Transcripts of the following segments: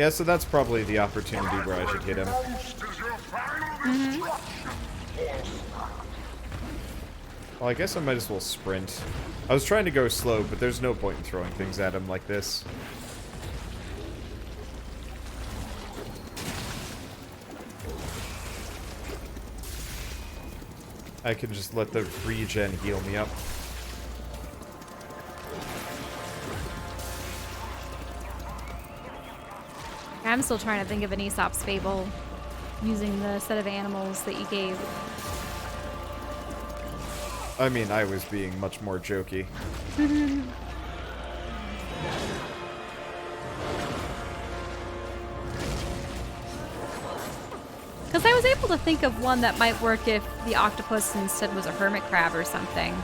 Yeah, so that's probably the opportunity where I should hit him. Well, I guess I might as well sprint. I was trying to go slow, but there's no point in throwing things at him like this. I can just let the regen heal me up. I'm still trying to think of an Aesop's Fable using the set of animals that you gave. I mean, I was being much more jokey. Because I was able to think of one that might work if the octopus instead was a hermit crab or something.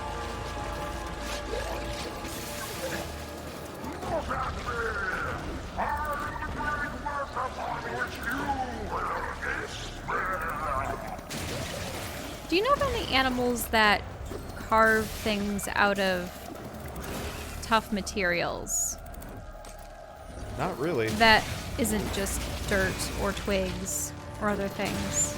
Do you know of any animals that carve things out of tough materials? Not really. That isn't just dirt or twigs or other things.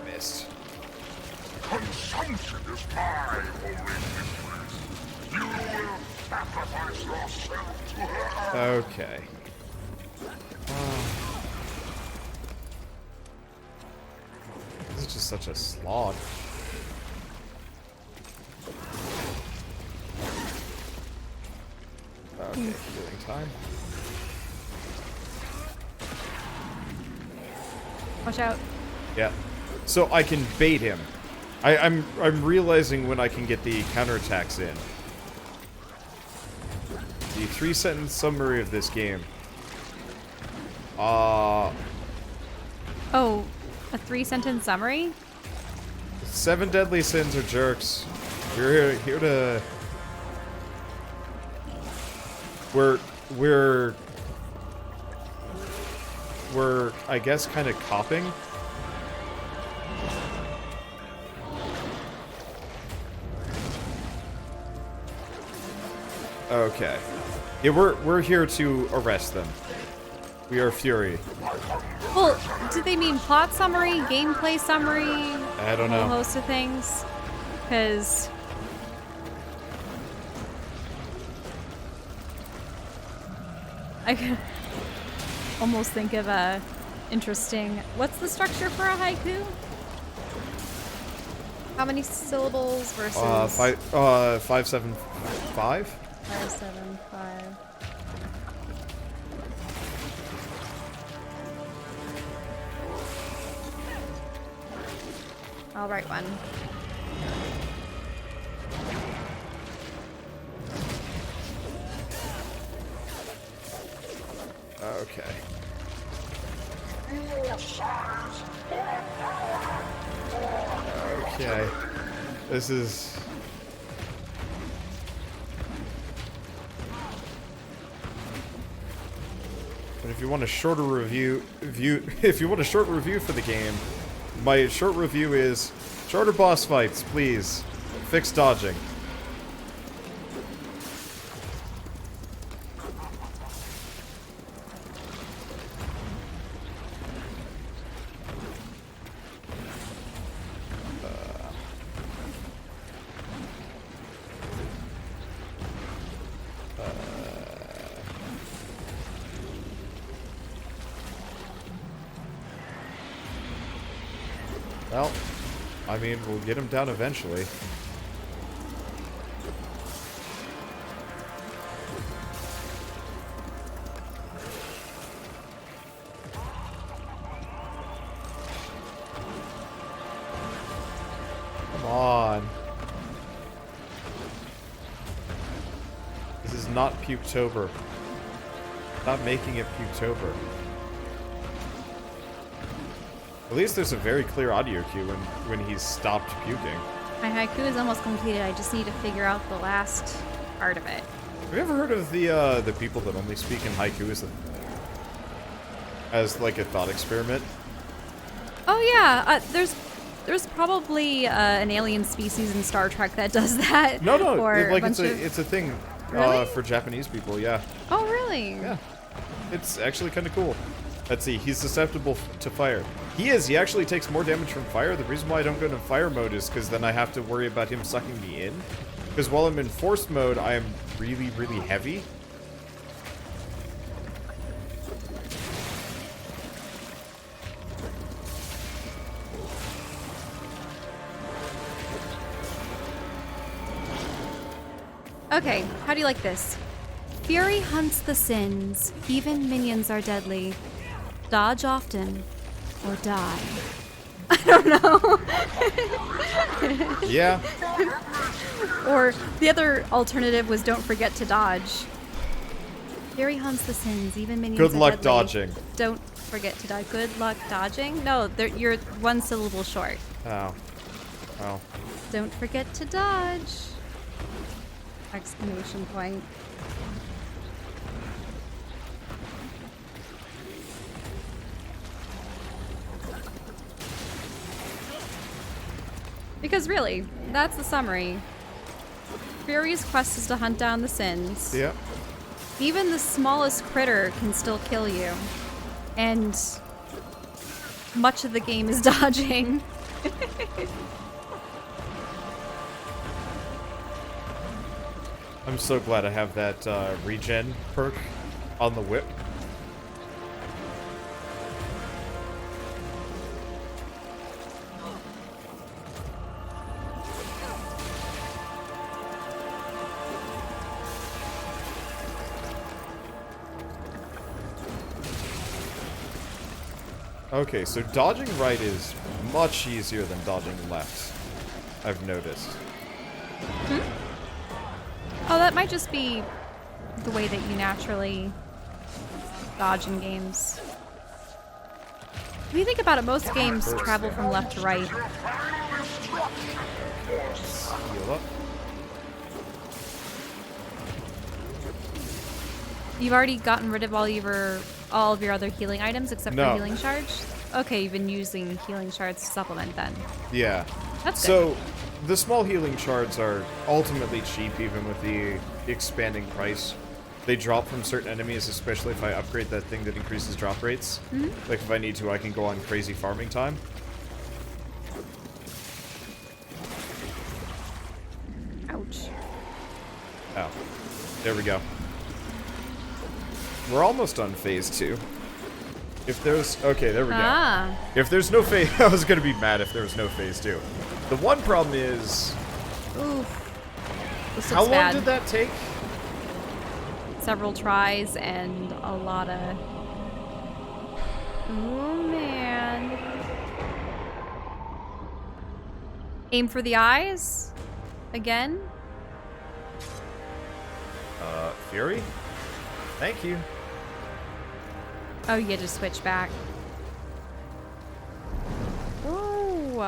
Missed. Consumption is my only mistress. You will sacrifice yourself to her. Okay. This is just such a slog. Okay, healing time. Watch out. Yeah. So I can bait him. I'm realizing when I can get the counterattacks in. The 3-sentence summary of this game. Oh, a 3-sentence summary? 7 deadly sins are jerks. We're here to... We're I guess kind of copying. Okay. Yeah, we're here to arrest them. We are Fury. Well, do they mean plot summary, gameplay summary? I don't A whole know. host of things? Because... I could almost think of a interesting... What's the structure for a haiku? How many syllables versus... 575? 575. I'll write one. Okay. Okay. This is... But if you want a shorter if you want a short review for the game, my short review is shorter boss fights, please. Fix dodging. Well, I mean, we'll get him down eventually. Come on. This is not Puketober. Stop making it Puketober. At least there's a very clear audio cue when he's stopped puking. My haiku is almost completed. I just need to figure out the last part of it. Have you ever heard of the people that only speak in haiku as like a thought experiment? Oh yeah, there's probably an alien species in Star Trek that does that. No, or it's a thing Really? for Japanese people. Yeah, Oh really? yeah, it's actually kind of cool. Let's see, he's susceptible to fire. He is. He actually takes more damage from fire. The reason why I don't go into fire mode is because then I have to worry about him sucking me in. Because while I'm in forced mode, I am really, really heavy. Okay, how do you like this? Fury hunts the sins. Even minions are deadly. Dodge often, or die. I don't know. Yeah. Or the other alternative was don't forget to dodge. Fury hunts the sins. Even minions Good are luck deadly. dodging. Don't forget to dodge. Good luck dodging? No, you're one syllable short. Oh. Well. Don't forget to dodge. Exclamation point. Because really, that's the summary. Fury's quest is to hunt down the sins. Yeah. Even the smallest critter can still kill you. And much of the game is dodging. I'm so glad I have that regen perk on the whip. Okay, so dodging right is much easier than dodging left, I've noticed. Oh, that might just be the way that you naturally dodge in games. If you think about it, most games travel from left to right. Heal up. You've already gotten rid of all of your other healing items except No. for healing shards? Okay, you've been using healing shards to supplement then. Yeah. That's So, the small healing shards are ultimately cheap even with the expanding price. They drop from certain enemies, especially if I upgrade that thing that increases drop rates. Like if I need to, I can go on crazy farming time. Ouch. Oh. There we go. We're almost on phase 2. If there's... Okay, there we go. Ah. If there's no phase... I was going to be mad if there was no phase 2. The one problem is... Oof. This How looks long bad. did that take? Several tries and a lot of... Oh, man. Aim for the eyes? Again? Fury? Thank you. Oh, you had to switch back. Ooh.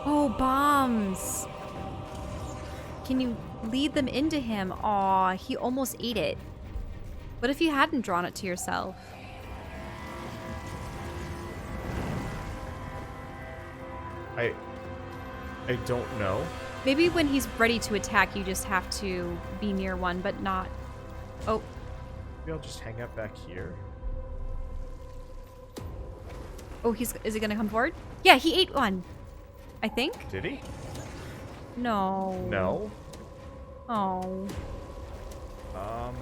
Oh, bombs. Can you lead them into him? Aw, he almost ate it. What if you hadn't drawn it to yourself? I don't know. Maybe when he's ready to attack, you just have to be near one, but not... Oh, Maybe I'll just hang out back here. oh, is he gonna come forward? Yeah, he ate one. I think? Did he? No. No. Oh. Um...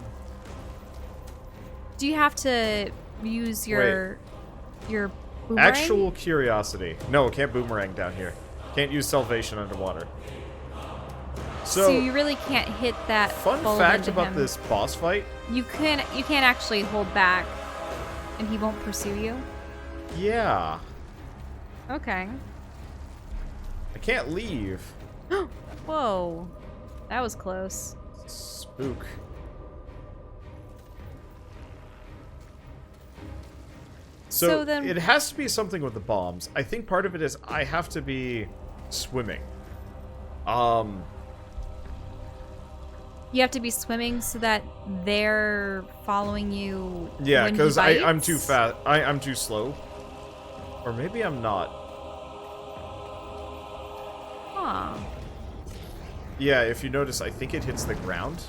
Do you have to use your boomerang? Actual curiosity. No, can't boomerang down here. Can't use salvation underwater. So you really can't hit that. Fun bulb fact into about him. this boss fight. You can't actually hold back, and he won't pursue you. Yeah. Okay. I can't leave. Whoa, that was close. Spook. So then it has to be something with the bombs. I think part of it is I have to be swimming. you have to be swimming so that they're following you. Yeah, when he because I'm bites? too fast. I'm too slow. Or maybe I'm not. Huh. Yeah, if you notice, I think it hits the ground.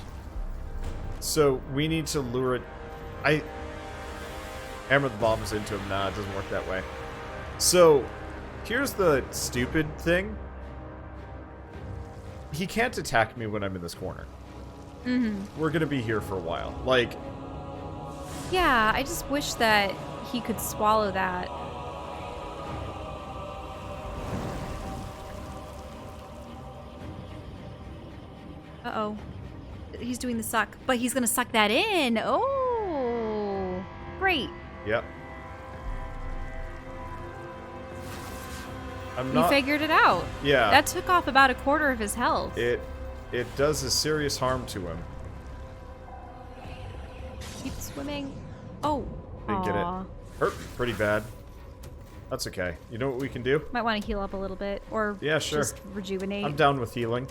So we need to lure it. I hammer the bombs into him. Nah, it doesn't work that way. So here's the stupid thing. He can't attack me when I'm in this corner. We're gonna be here for a while. Like, Yeah, I just wish that he could swallow that. Uh-oh. He's doing the suck, but he's gonna suck that in. Oh, great. yep. I'm You not. figured it out. Yeah. That took off about a quarter of his health. It does a serious harm to him. Keep swimming. Oh. Didn't get it. Aw. Hurt pretty bad. That's okay. You know what we can do? Might want to heal up a little bit, or Yeah, sure. just rejuvenate. I'm down with healing.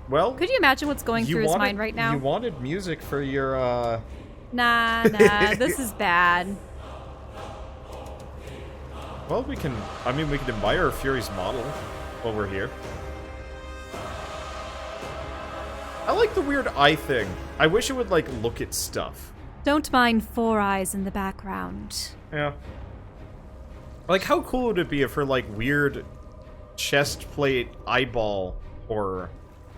Well, Could you imagine what's going through his mind right now? You wanted music for your, Nah, this is bad. Well, we can admire Fury's model while we're here. I like the weird eye thing. I wish it would, like, look at stuff. Don't mind four eyes in the background. Yeah. Like, how cool would it be if her, like, weird chest plate eyeball horror?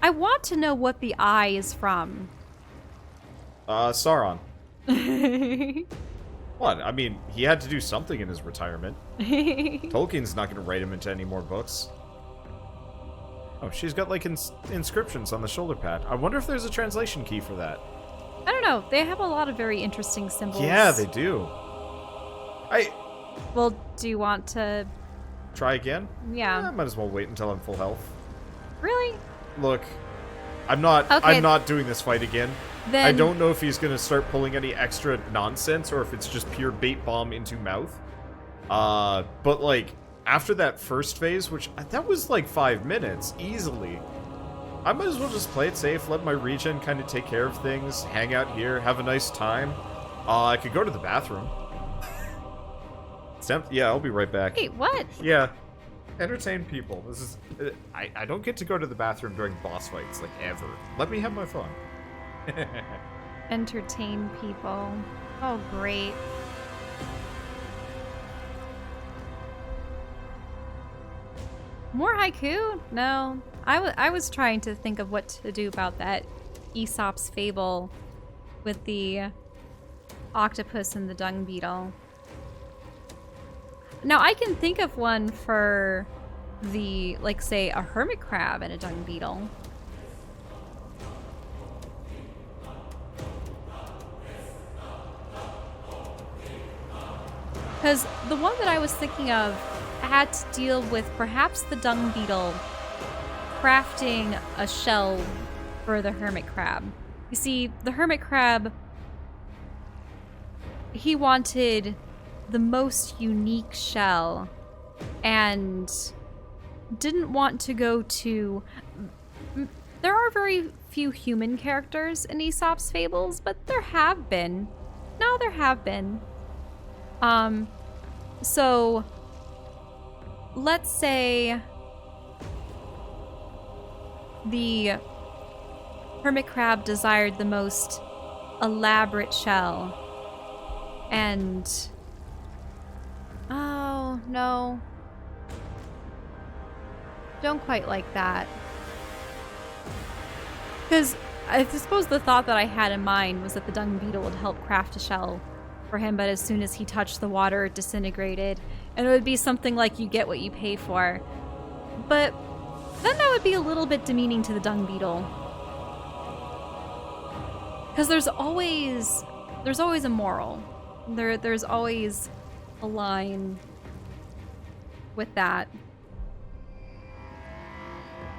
I want to know what the eye is from. Sauron. What? I mean, he had to do something in his retirement. Tolkien's not going to write him into any more books. Oh, she's got, like, inscriptions on the shoulder pad. I wonder if there's a translation key for that. I don't know. They have a lot of very interesting symbols. Yeah, they do. Well, do you want to... Try again? Yeah. I might as well wait until I'm full health. Really? Look, I'm not doing this fight again. Then... I don't know if he's gonna start pulling any extra nonsense or if it's just pure bait bomb into mouth. But like after that first phase, which that was like 5 minutes easily, I might as well just play it safe, let my regen kind of take care of things, hang out here, have a nice time. I could go to the bathroom. Yeah, I'll be right back. Wait, what? Yeah. Entertain people. This is... I don't get to go to the bathroom during boss fights, like, ever. Let me have my fun. Entertain people. Oh, great. More haiku? No. I was trying to think of what to do about that Aesop's fable with the octopus and the dung beetle. Now, I can think of one for the, like, say, a hermit crab and a dung beetle. Because the one that I was thinking of had to deal with perhaps the dung beetle crafting a shell for the hermit crab. You see, the hermit crab, he wanted the most unique shell and didn't want to go to... There are very few human characters in Aesop's fables, but there have been. No, there have been. So let's say the hermit crab desired the most elaborate shell, and oh no, don't quite like that, because I suppose the thought that I had in mind was that the dung beetle would help craft a shell for him, but as soon as he touched the water, it disintegrated, and it would be something like you get what you pay for. But then that would be a little bit demeaning to the dung beetle, because there's always a moral. There's always a line with that.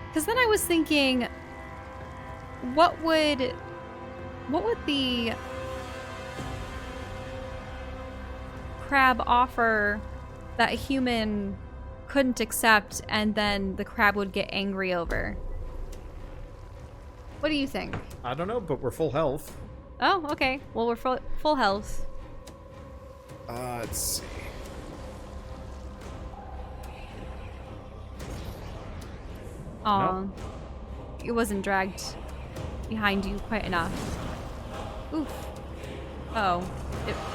Because then I was thinking, what would the crab offer that human couldn't accept and then the crab would get angry over? What do you think? I don't know, but we're full health. Oh, okay. Well, we're full health. Let's see. Aw. Nope. It wasn't dragged behind you quite enough. Oof. Oh.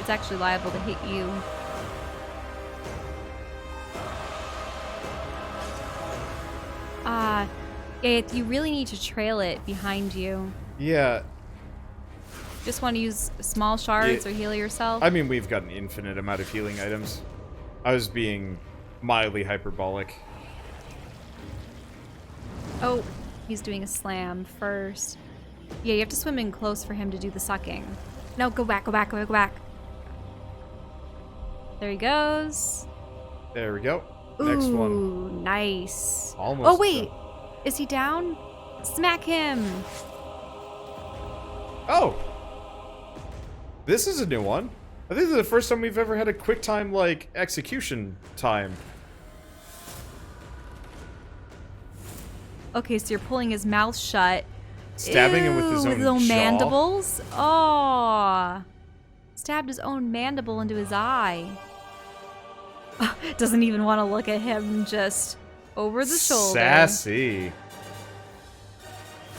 It's actually liable to hit you. Yeah, you really need to trail it behind you. Yeah. Just want to use small shards or heal yourself? I mean, we've got an infinite amount of healing items. I was being mildly hyperbolic. Oh, he's doing a slam first. Yeah, you have to swim in close for him to do the sucking. No, go back, go back, go back, go back. There he goes. There we go. Next Ooh, one. Nice. Almost. Oh, wait. Is he down? Smack him. Oh! This is a new one. I think this is the first time we've ever had a quick time, like, execution time. Okay, so you're pulling his mouth shut. Stabbing him with his own jaw. mandibles? Oh. Stabbed his own mandible into his eye. Doesn't even want to look at him, just over the shoulder. Sassy.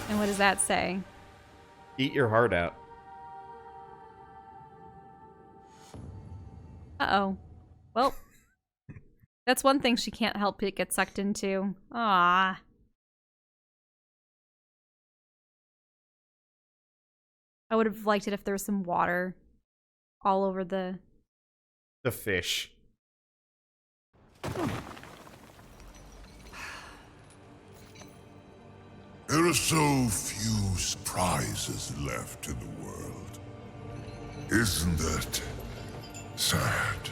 And what does that say? Eat your heart out. Uh-oh. Well, that's one thing she can't help but get sucked into. Ah. I would have liked it if there was some water all over the fish. There are so few surprises left in the world. Isn't that sad?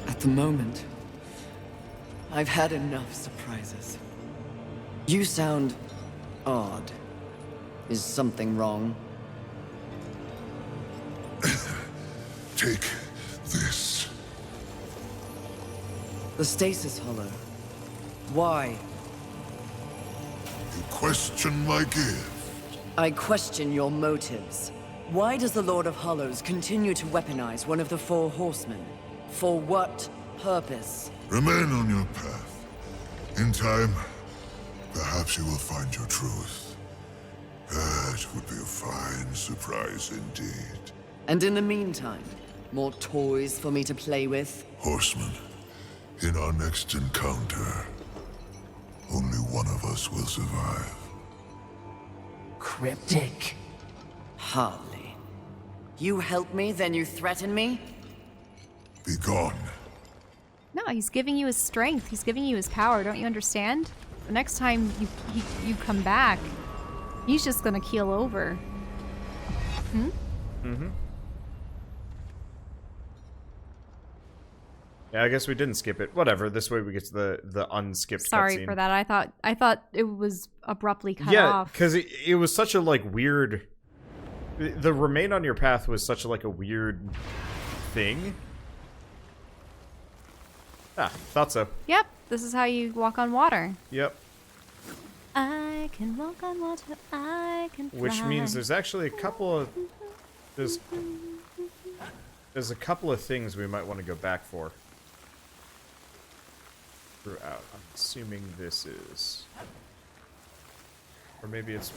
At the moment, I've had enough surprises. You sound odd. Is something wrong? Take this. The stasis hollow. Why? You question my gift. I question your motives. Why does the Lord of Hollows continue to weaponize one of the Four Horsemen? For what purpose? Remain on your path. In time, perhaps you will find your truth. That would be a fine surprise indeed. And in the meantime, more toys for me to play with? Horseman, in our next encounter, only one of us will survive. Cryptic? Hardly. You help me, then you threaten me? Be gone. No, he's giving you his strength. He's giving you his power. Don't you understand? The next time you come back, he's just gonna keel over. Hmm? Mm-hmm. Yeah, I guess we didn't skip it. Whatever. This way we get to the unskipped Sorry cutscene. for that. I thought it was abruptly cut yeah, off. because it was such a like weird. The remain on your path was such like a weird thing. Ah, thought so. Yep, this is how you walk on water. Yep. I can walk on water. I can fly. Which means there's actually a couple of there's a couple of things we might want to go back for throughout. I'm assuming this is, or maybe it's.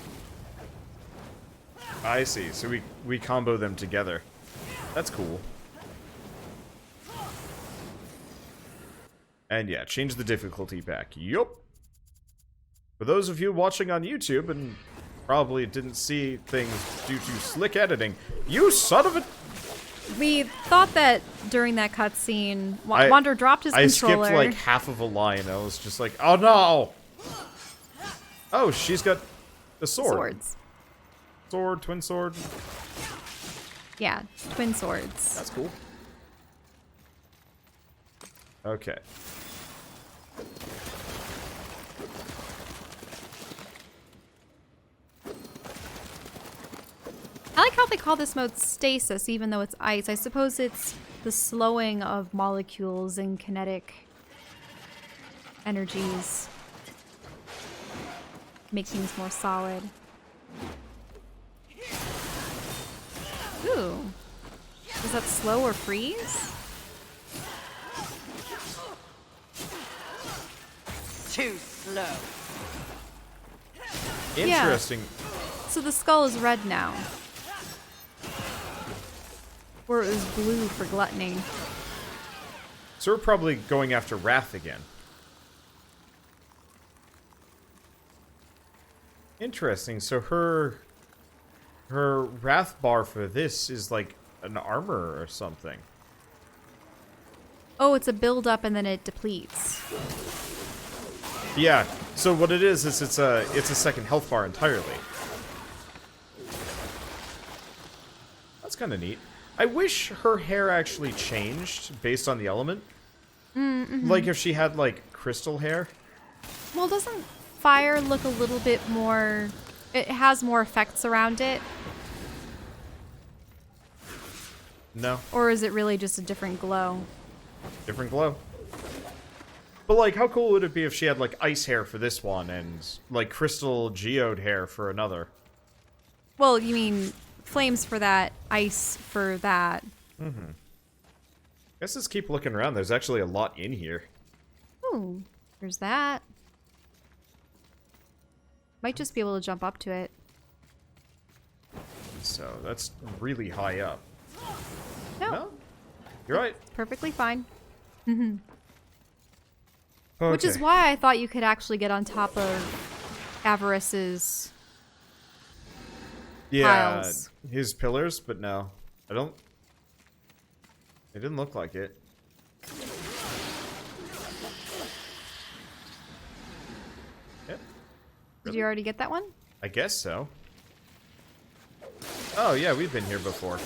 I see. So we combo them together. That's cool. And yeah, change the difficulty back. Yup. For those of you watching on YouTube and probably didn't see things due to slick editing, you son of a... We thought that during that cutscene, Wander dropped his controller. I skipped like half of a line. I was just like, oh no! Oh, she's got a sword. Swords. Sword, twin sword. Yeah, twin swords. That's cool. Okay. I like how they call this mode stasis, even though it's ice. I suppose it's the slowing of molecules and kinetic energies. Make things more solid. Ooh. Does that slow or freeze? Too slow. Interesting. So the skull is red now. Or it was blue for Gluttony. So we're probably going after Wrath again. Interesting. So her Wrath bar for this is like an armor or something. Oh, it's a build up and then it depletes. Yeah. So what it is it's a second health bar entirely. That's kind of neat. I wish her hair actually changed based on the element. Mm-hmm. Like if she had like crystal hair. Well, doesn't fire look a little bit more... It has more effects around it? No. Or is it really just a different glow? Different glow. But like, how cool would it be if she had like ice hair for this one and like crystal geode hair for another? Well, you mean flames for that, ice for that. Mm-hmm. Guess let's keep looking around. There's actually a lot in here. Ooh, there's that. Might just be able to jump up to it. So that's really high up. No, You're right. perfectly fine. Okay. Which is why I thought you could actually get on top of Avarice's piles. His pillars, but no. I don't... It didn't look like it. Yeah. Did you already get that one? I guess so. Oh, yeah, we've been here before.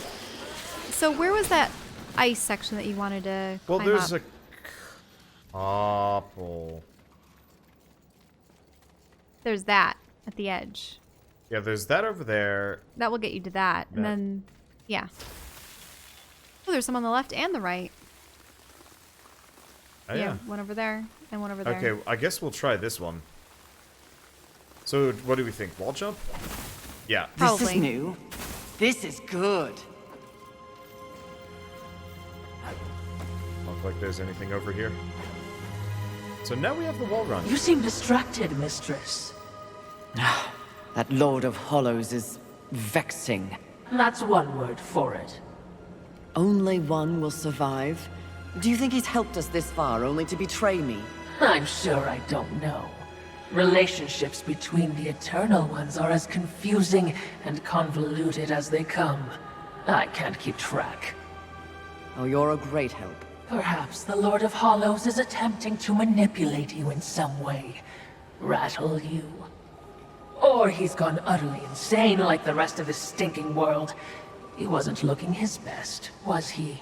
So where was that ice section that you wanted to Well, climb there's up? a couple. There's that at the edge. Yeah, there's that over there. That will get you to that. And That- then, yeah. Oh, there's some on the left and the right. Oh, yeah. One over there and one over there. Okay, I guess we'll try this one. So, what do we think? Wall jump? Yeah. This Probably. is new. This is good. Look like there's anything over here. So now we have the wall run. You seem distracted, mistress. That Lord of Hollows is vexing. That's one word for it. Only one will survive? Do you think he's helped us this far only to betray me? I'm sure I don't know. Relationships between the Eternal Ones are as confusing and convoluted as they come. I can't keep track. Oh, you're a great help. Perhaps the Lord of Hollows is attempting to manipulate you in some way. Rattle you. Or he's gone utterly insane like the rest of this stinking world. He wasn't looking his best, was he?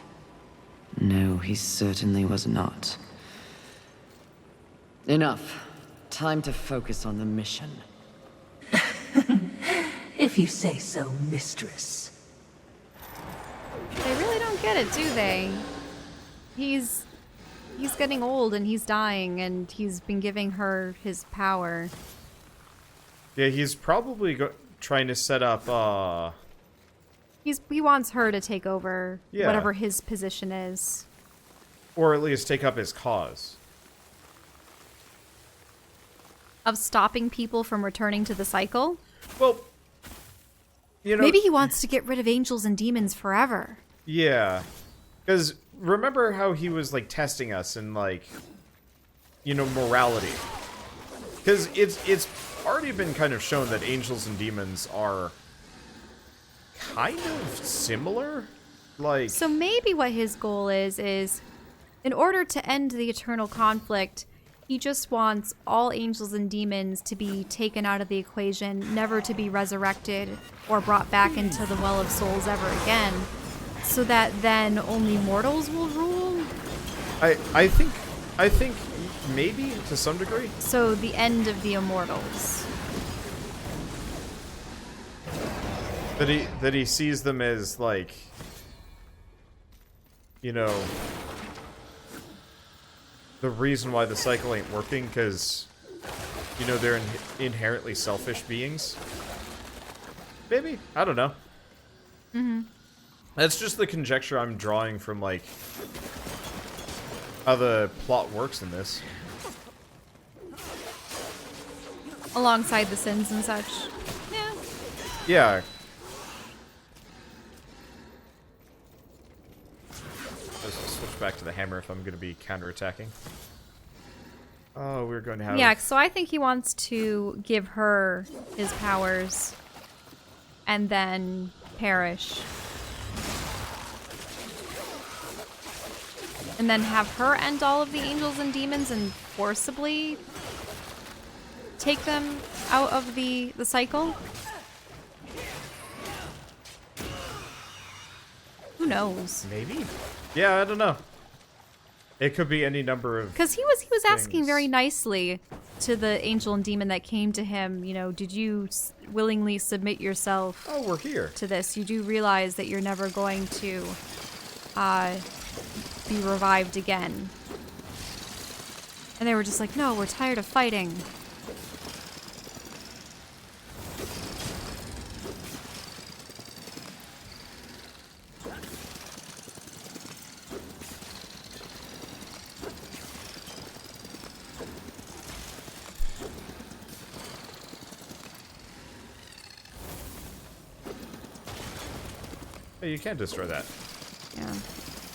No, he certainly was not. Enough. Time to focus on the mission. If you say so, mistress. They really don't get it, do they? He's getting old and he's dying and he's been giving her his power. Yeah, he's probably trying to set up, He wants her to take over Yeah. whatever his position is. or at least take up his cause. Of stopping people from returning to the cycle? Well, you know... Maybe he wants to get rid of angels and demons forever. Yeah. Because remember how he was, like, testing us in, like, you know, morality? Because it's already been kind of shown that angels and demons are kind of similar. Like... So maybe what his goal is in order to end the eternal conflict, he just wants all angels and demons to be taken out of the equation, never to be resurrected or brought back into the Well of Souls ever again, so that then only mortals will rule? I think maybe to some degree. So the end of the immortals. That he sees them as, like, you know, the reason why the cycle ain't working, because, you know, they're inherently selfish beings. Maybe? I don't know. Mm-hmm. That's just the conjecture I'm drawing from, like, how the plot works in this. Alongside the sins and such. Yeah. Yeah. Let's switch back to the hammer if I'm going to be counterattacking. Oh, we're going to have... Yeah, so I think he wants to give her his powers and then perish. And then have her end all of the angels and demons and forcibly take them out of the cycle? Who knows? Maybe? Yeah, I don't know. It could be any number of... Because he was asking things. very nicely to the angel and demon that came to him, you know, did you willingly submit yourself Oh, we're here. to this? You do realize that you're never going to be revived again. And they were just like, no, we're tired of fighting. Hey, you can't destroy that. Yeah.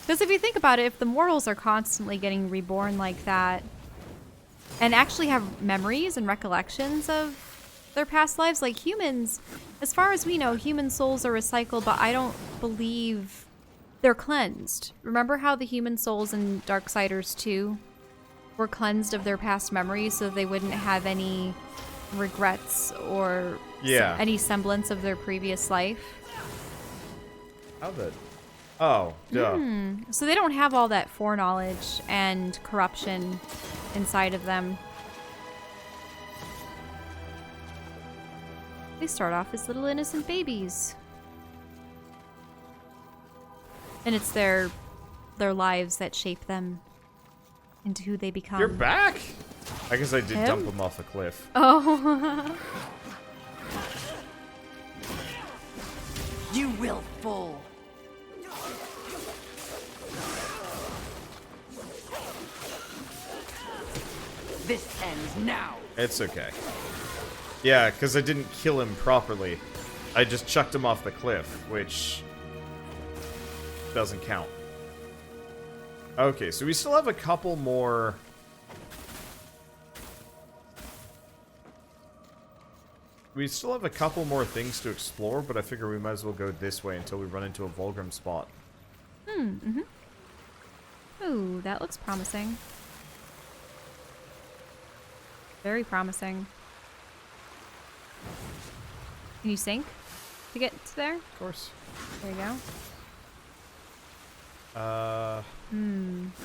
Because if you think about it, if the mortals are constantly getting reborn like that, and actually have memories and recollections of their past lives, like humans, as far as we know, human souls are recycled, but I don't believe they're cleansed. Remember how the human souls in Darksiders 2 were cleansed of their past memories so they wouldn't have any regrets or any semblance of their previous life? How the... Oh, duh. So they don't have all that foreknowledge and corruption inside of them. They start off as little innocent babies. And it's their lives that shape them into who they become. You're back? I guess I did Him? dump him off a cliff. Oh. You will fall. This ends now. It's okay. Yeah, because I didn't kill him properly. I just chucked him off the cliff, which doesn't count. Okay, so we still have a couple more... We still have a couple more things to explore, but I figure we might as well go this way until we run into a Vulgrim spot. Ooh, that looks promising. Very promising. Can you sink to get to there? Of course. There you go.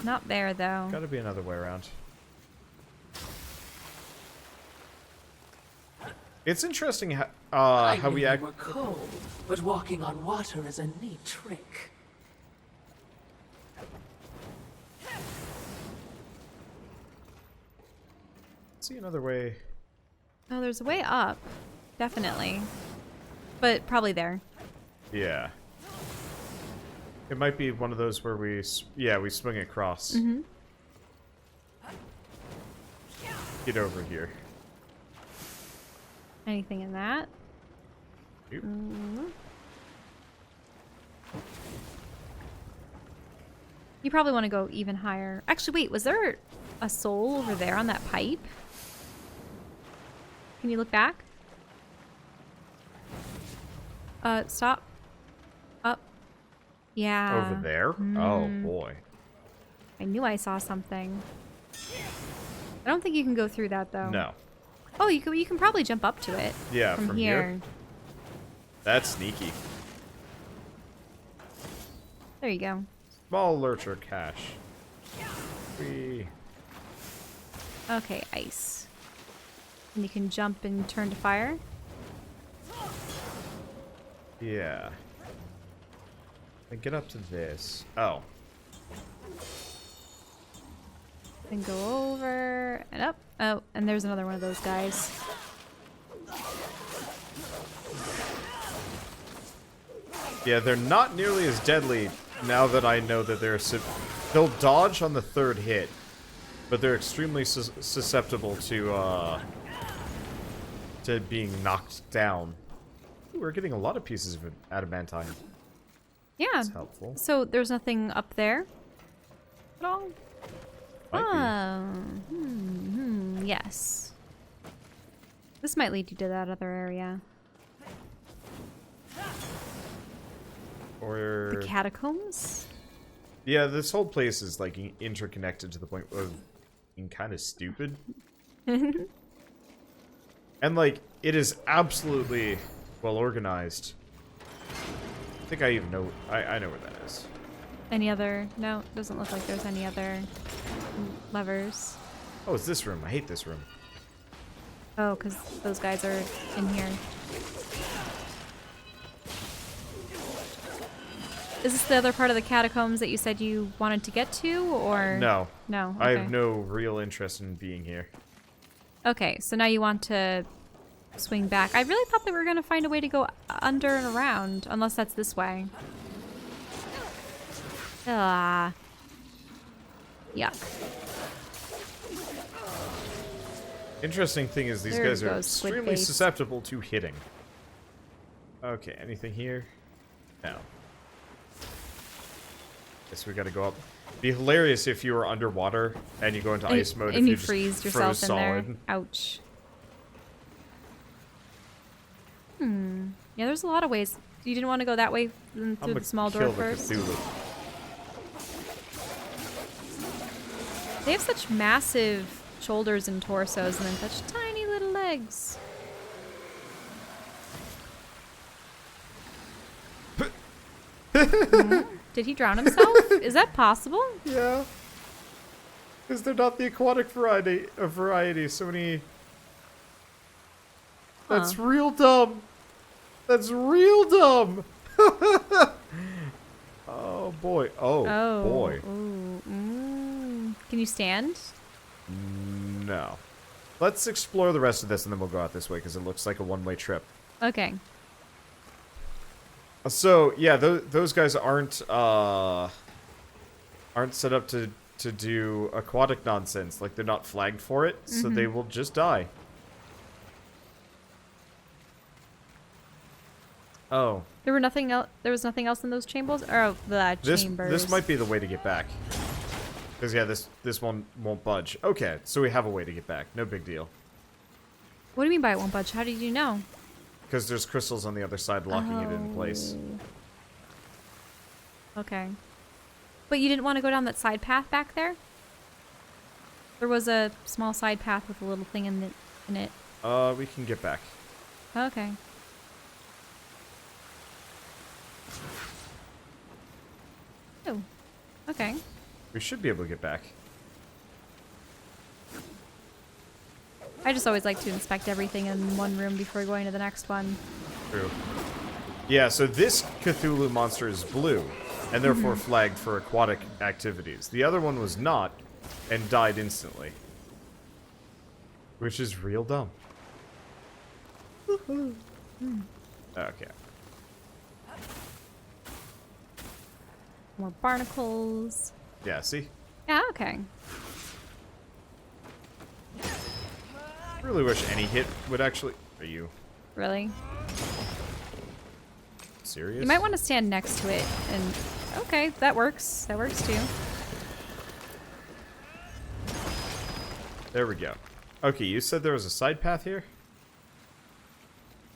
Not there though. Gotta be another way around. It's interesting how we You act. were cold, but walking on water is a neat trick. See another way. Oh, there's a way up. Definitely. But probably there. Yeah. It might be one of those where we swing across. Get over here. Anything in that? Yep. You probably want to go even higher. Actually, wait, was there a soul over there on that pipe? Can you look back? Stop. Up. Yeah. Over there? Oh boy. I knew I saw something. I don't think you can go through that though. No. Oh, you can probably jump up to it. Yeah, from from here. here? That's sneaky. There you go. Small lurcher cache. Whee. Okay, ice. And you can jump and turn to fire. Yeah. And get up to this. Oh. Then go over and up. Oh, and there's another one of those guys. Yeah, they're not nearly as deadly now that I know that they'll dodge on the third hit, but they're extremely susceptible to being knocked down. Ooh, we're getting a lot of pieces of adamantine. Yeah. That's helpful. So there's nothing up there at all? Might be. Yes. This might lead you to that other area. Or The catacombs? yeah, this whole place is like interconnected to the point of being kind of stupid. And like, it is absolutely well organized. I think I even know. I know where that is. Any other? No, doesn't look like there's any other levers. Oh, it's this room. I hate this room. Oh, because those guys are in here. Is this the other part of the catacombs that you said you wanted to get to, or? No. No, I okay. have no real interest in being here. Okay, so now you want to swing back. I really thought that we were going to find a way to go under and around, unless that's this way. Ah. Yuck. Interesting thing is these There guys are goes Squid extremely Face. susceptible to hitting. Okay, anything here? No. Guess we gotta go up. Be hilarious if you were underwater and you go into ice mode and if you just freeze yourself froze in solid. there. Ouch. Yeah, there's a lot of ways. You didn't want to go that way through I'm the small door kill the first? Cthulhu. They have such massive shoulders and torsos and then such tiny little legs. Did he drown himself? Is that possible? Yeah. Because they're not the aquatic variety. So many. That's real dumb. That's real dumb. Oh boy. Oh, boy. Ooh, Can you stand? No. Let's explore the rest of this and then we'll go out this way because it looks like a one-way trip. Okay. So yeah, those guys aren't set up to do aquatic nonsense. Like they're not flagged for it, so they will just die. Oh, There was nothing else in those chambers? Or the chambers. this might be the way to get back. Because yeah, this one won't budge. Okay, so we have a way to get back. No big deal. What do you mean by it won't budge? How did you know? Because there's crystals on the other side locking it in place. Okay. But you didn't want to go down that side path back there? There was a small side path with a little thing in it. We can get back. Okay. Oh. Okay. We should be able to get back. I just always like to inspect everything in one room before going to the next one. True. Yeah, so this Cthulhu monster is blue, and therefore flagged for aquatic activities. The other one was not, and died instantly. Which is real dumb. Okay. More barnacles. Yeah, see? Yeah, okay. I really wish any hit would actually... Are you Really? serious? You might want to stand next to it and... Okay, that works. That works too. There we go. Okay, you said there was a side path here?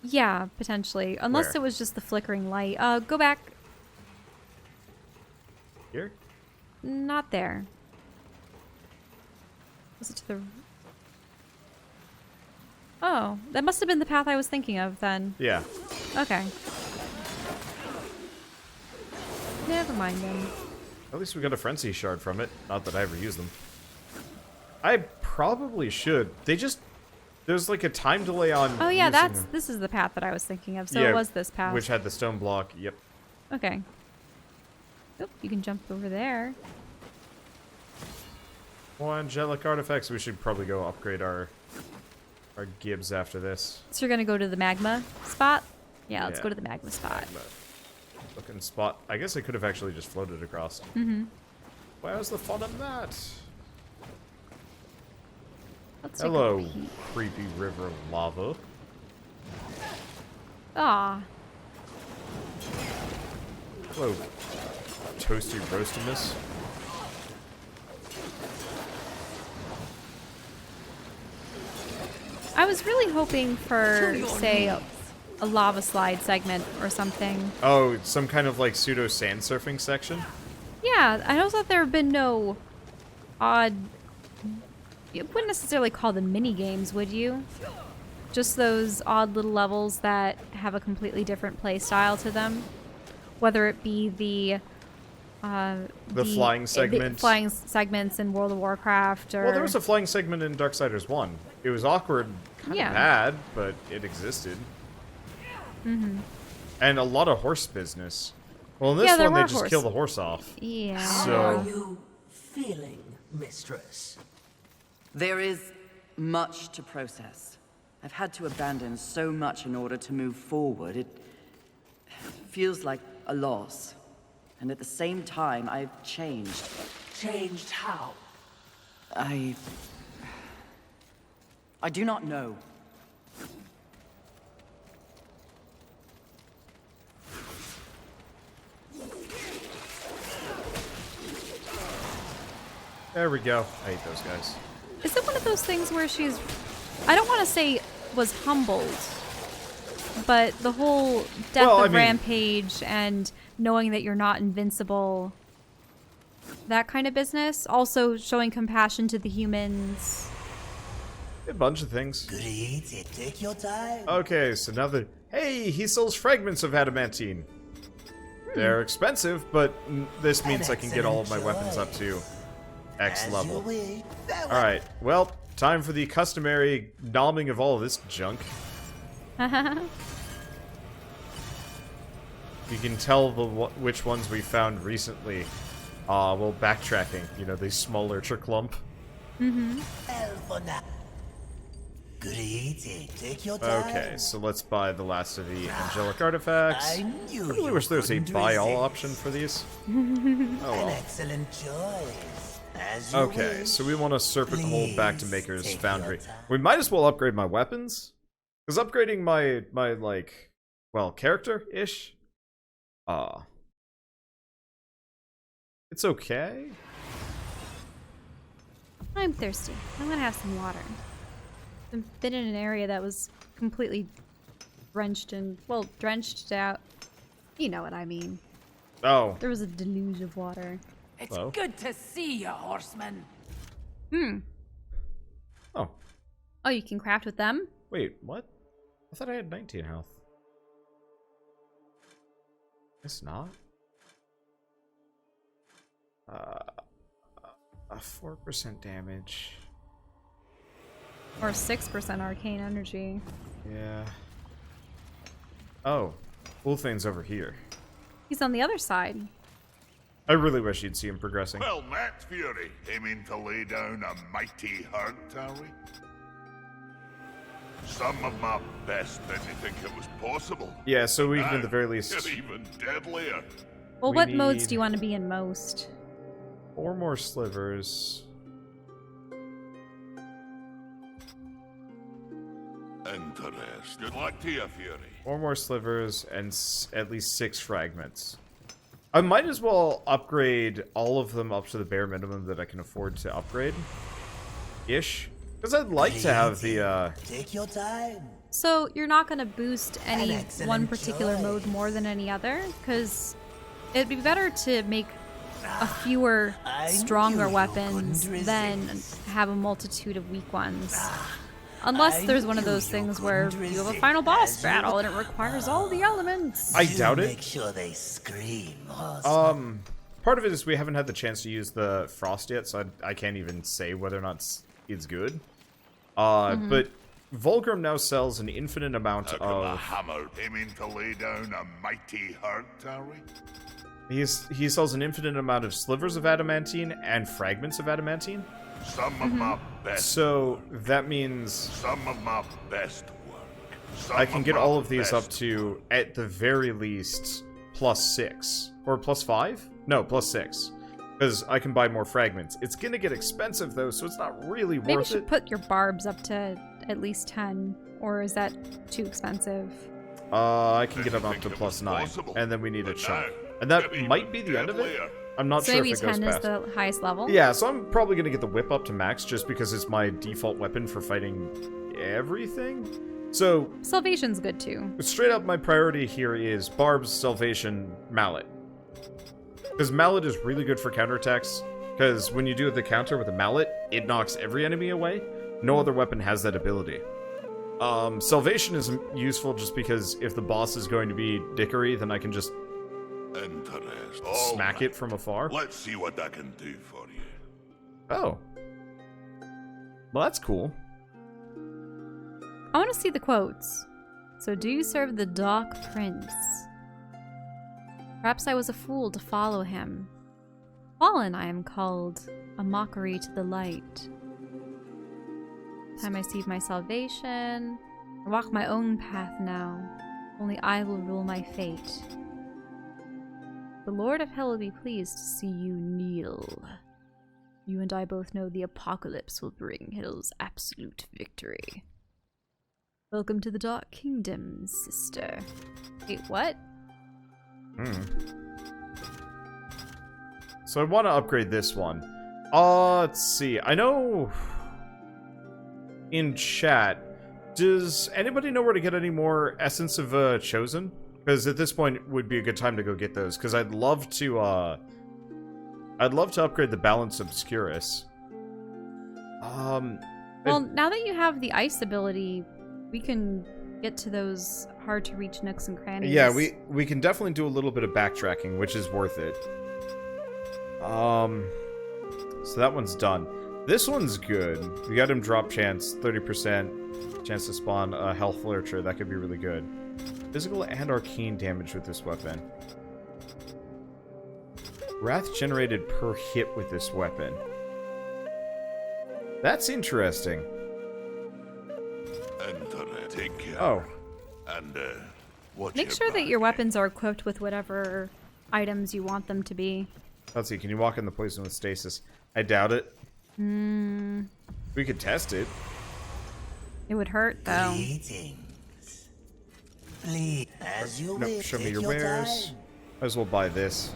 Yeah, potentially. Unless Where? it was just the flickering light. Go back. Here? Not there. Was it to the... Oh, that must have been the path I was thinking of then. Yeah. Okay. Never mind then. At least we got a frenzy shard from it. Not that I ever use them. I probably should. They just There's like a time delay on. Oh yeah, using this is the path that I was thinking of. So Yeah, it was this path. which had the stone block. Yep. Okay. Oop, you can jump over there. More angelic artifacts. We should probably go upgrade our Gibbs after this. So you're gonna go to the magma spot? Yeah, let's Yeah. go to the magma spot. Magma looking spot. I guess I could have actually just floated across. Mm-hmm. Where's the fun in that? Let's take a Hello, peek. creepy river of lava. Aw. Hello, toasty roastiness. I was really hoping for, say, a lava slide segment or something. Oh, some kind of like pseudo sand surfing section. Yeah, I also thought there have been no odd... You wouldn't necessarily call them mini games, would you? Just those odd little levels that have a completely different play style to them. Whether it be the flying segment. flying segments in World of Warcraft, or Well, there was a flying segment in Darksiders 1. It was awkward, kind of Yeah. bad, but it existed. Mm-hmm. And a lot of horse business. Well, in this Yeah, there one, they were just horse- kill the horse off. yeah. How So- are you feeling, mistress? There is much to process. I've had to abandon so much in order to move forward. It feels like a loss. And at the same time, I've changed. Changed how? I do not know. There we go. I hate those guys. Is it one of those things where she's... I don't want to say was humbled, but the whole death Well, I of mean- Rampage and knowing that you're not invincible, that kind of business. Also showing compassion to the humans. A bunch of things. Good easy, take your time. Okay, so now that... Hey, he sells fragments of adamantine. They're expensive, but this means I can get all of my weapons up to X As level. you wish. Farewell. Alright, well, time for the customary nomming of all of this junk. You can tell which ones we found recently. Well, backtracking. You know, the smaller clump. Well, for now. Good easy, take your time. Okay, so let's buy the last of the angelic artifacts. I knew I really you wish there was a couldn't buy all resist. option for these. Oh An well. excellent choice. As you Okay, wish. so we want to serpent hold back to Please Maker's take Foundry. your time. We might as well upgrade my weapons. Because upgrading my like, well, character-ish, it's okay. I'm thirsty. I'm gonna have some water. I've been in an area that was completely drenched out. You know what I mean. Oh, There was a deluge of water. It's Hello? good to see you, horseman. oh, Oh, you can craft with them? wait, what? I thought I had 19 health. It's not. A 4% damage. Or 6% arcane energy. Yeah. Oh, Wolfang's over here. He's on the other side. I really wish you'd see him progressing. Well met, Fury. Aiming to lay down a mighty hunt, are we? Some of my best didn't think it was possible. Yeah, so we can at the Now, very least you're even deadlier. Well, We what modes need- do you want to be in most? 4 more slivers. Interest. Good luck to you, Fury. 4 more slivers and at least 6 fragments. I might as well upgrade all of them up to the bare minimum that I can afford to upgrade. Ish. Because I'd like to have the, Take your time. So you're not going to boost any An excellent one particular choice. mode more than any other? Because it'd be better to make a fewer I stronger knew you weapons couldn't than resist. have a multitude of weak ones. Unless I there's one of knew those you things where couldn't you have a resist final boss as you battle and it requires all the elements. I You doubt it. Make sure they scream. Horseman. part of it is we haven't had the chance to use the frost yet, so I can't even say whether or not it's good. But Vulgrim now sells an infinite amount A of... hammer aiming to lay down a mighty hurt, are we? He sells an infinite amount of slivers of adamantine and fragments of adamantine. Some of my best. So that means Some of my best work. Some I can get my all of these up best to, at the very least, +6. Or +5? No, +6. Because I can buy more fragments. It's gonna get expensive though, so it's not really Maybe you worth should it. put your barbs up to at least 10. Or is that too expensive? I can get them up Think to it was +9. possible, And then we need a but chunk. now, And that maybe might be the end of it. deadlier. I'm not So sure maybe if it goes 10 is past. the highest level? Yeah, so I'm probably gonna get the whip up to max just because it's my default weapon for fighting everything. So, Salvation's good too. straight up, my priority here is Barb's, Salvation, Mallet. Because Mallet is really good for counterattacks. Because when you do the counter with a Mallet, it knocks every enemy away. No other weapon has that ability. Salvation is useful just because if the boss is going to be dickery, then I can just Interest. smack it from afar. Let's see what I can do for you. Oh. Well, that's cool. I want to see the quotes. So do you serve the Dark Prince? Perhaps I was a fool to follow him. Fallen, I am called, a mockery to the light. Time I receive my salvation. I walk my own path now. Only I will rule my fate. The Lord of Hell will be pleased to see you kneel. You and I both know the apocalypse will bring Hell's absolute victory. Welcome to the Dark Kingdom, sister. Wait, what? So I want to upgrade this one. Let's see. I know in chat, does anybody know where to get any more Essence of Chosen? Because at this point would be a good time to go get those. Because I'd love to upgrade the Balance Obscurus. Well, now that you have the ice ability, we can get to those hard to reach nooks and crannies. Yeah, we can definitely do a little bit of backtracking, which is worth it. So that one's done. This one's good. We got him drop chance, 30% chance to spawn a health lurcher. That could be really good. Physical and arcane damage with this weapon. Wrath generated per hit with this weapon. That's interesting. Take care. Oh. And, watch Make sure that your weapons are equipped with whatever items you want them to be. Let's see, can you walk in the poison with stasis? I doubt it. We could test it. It would hurt, though. Greetings. Please, as you No, wish, show me take your wares. time. Might as well buy this.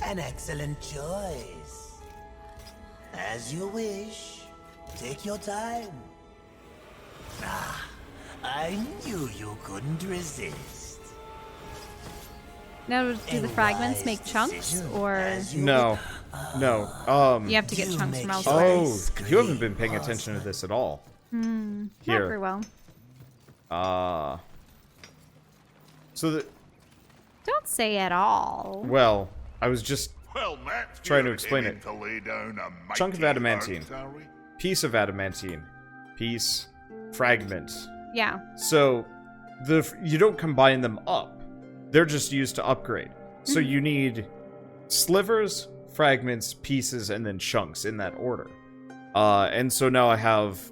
An excellent choice. As you wish. Take your time. Ah, I knew you couldn't resist. Now, do the A fragments wise make chunks, decision, or as you No. No. you have to get You chunks make from your elsewhere? Oh, Choice, you haven't been Great paying attention to this at all. Not Here. very well. So the Don't say at all. well, I was just Well, Matt, Trying to you're explain aiming it. To lay down a Chunk of mighty adamantine. hurt, are we? piece of adamantine, piece, fragment. Yeah. So you don't combine them up. They're just used to upgrade. So you need slivers, fragments, pieces, and then chunks in that order. And so now I have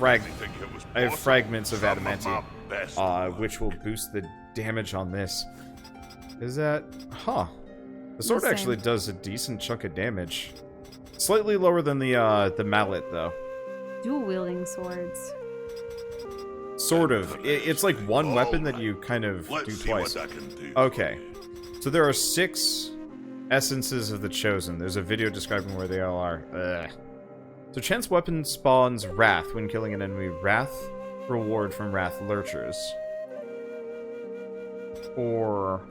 I think it was possible. fragments of Some adamantine, my best which will boost the damage on this. Is that... Huh. The sword Insane. actually does a decent chunk of damage. Slightly lower than the mallet, though. Dual wielding swords. Sort of. It's like one weapon that you kind of Let's do see twice. what I can do. Okay. So there are 6 essences of the chosen. There's a video describing where they all are. Ugh. So chance weapon spawns wrath when killing an enemy. Wrath reward from wrath lurchers. Or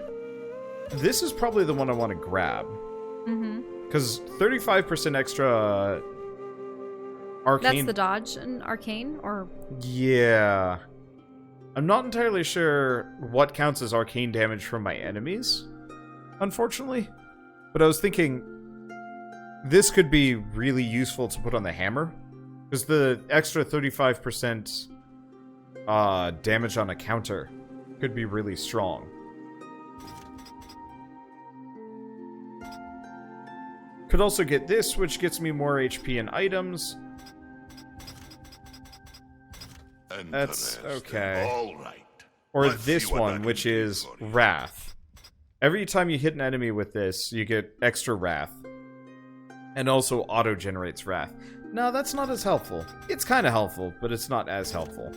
this is probably the one I want to grab. Because 35% extra arcane. That's the dodge and arcane, or Yeah. I'm not entirely sure what counts as arcane damage from my enemies, unfortunately. But I was thinking this could be really useful to put on the hammer. Because the extra 35% damage on a counter could be really strong. Could also get this, which gets me more HP and items. That's okay. All right. Or Let's this see what I one, can which do is for you. Wrath. Every time you hit an enemy with this, you get extra Wrath. And also auto-generates Wrath. No, that's not as helpful. It's kind of helpful, but it's not as helpful.